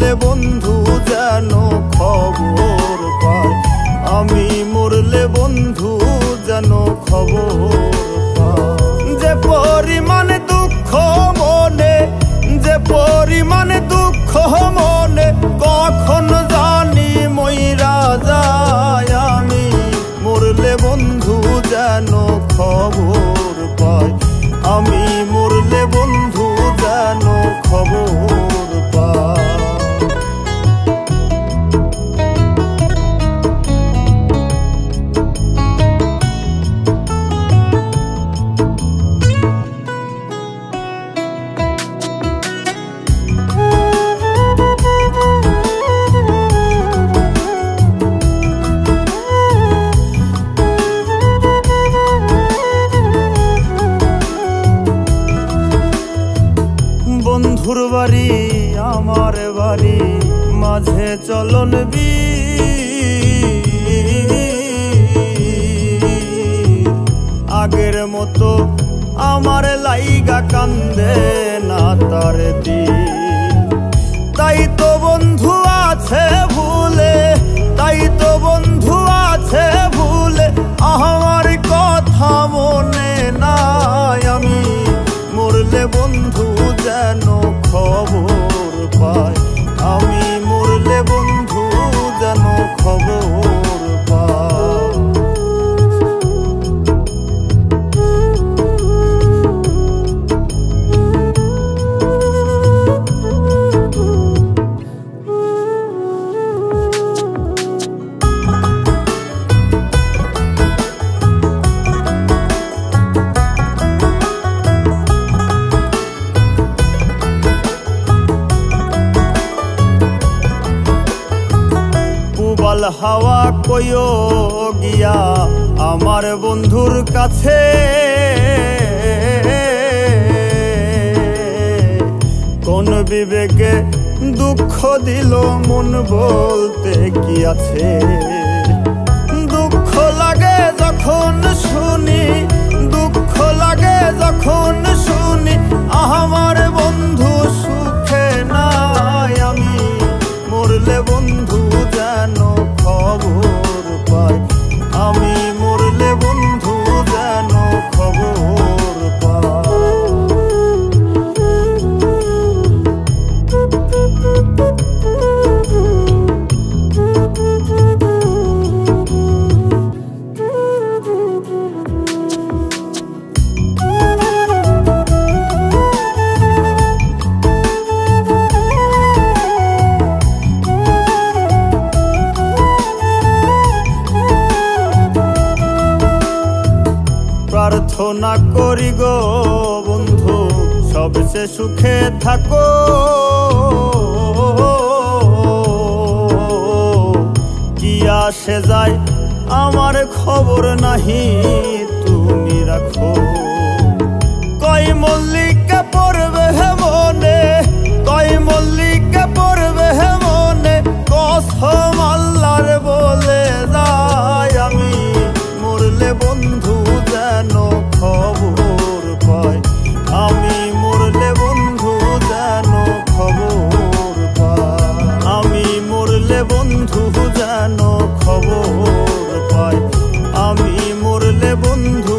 মরলে বন্ধু যেন খবর পায়, আমি মরলে বন্ধু যেন খবর পায়। যে পরিমাণে দুঃখ মনে, যে পরিমাণে দুঃখ মনে, কখন জানি মইরা যায়, আমি মরলে বন্ধু যেন খবর পায়, আমি মরলে বন্ধু যেন খবর পায়। বন্ধুর বাড়ি আমার বাড়ি মাঝে চলন আগের মতো আমার লাইগা কান্দে না তার দিন। তাই তো বন্ধু আছে ভুলে, তাই তো বন্ধু আছে ভুলে, আমার কথা মনে নাই, আমি মরলে বন্ধু যেন খবর পায়, আমি মরলে বন্ধু যেন খবর পায়। হাওয়া কইও গিয়া আমার বন্ধুর কাছে, কোন বিবেকে দুঃখ দিল মন বলতে কি আছে। দুঃখ লাগে যখন শুনি, দুঃখ লাগে যখন শুনি, আমার বন্ধু সুখে নাই, আমি মরলে বন্ধু যেন খবর পায়, আমি মরলে বন্ধু যেন খবর পায়। প্রার্থনা করি গো বন্ধু সবচেয়ে সুখে থাকো, কি আসে যায় আমার খবর নাহি তুমি রাখো। কই মল্লিকা পড়বে মনে, কই মল্লিকা পড়বে মনে, কসম আল্লাহর বলে যায়, আমি মরলে বন্ধু যেন খবর পায়, আমি মরলে বন্ধু যেন খবর পায়, আমি মরলে বন্ধু যেন খবর পায়, আমি মরলে বন্ধু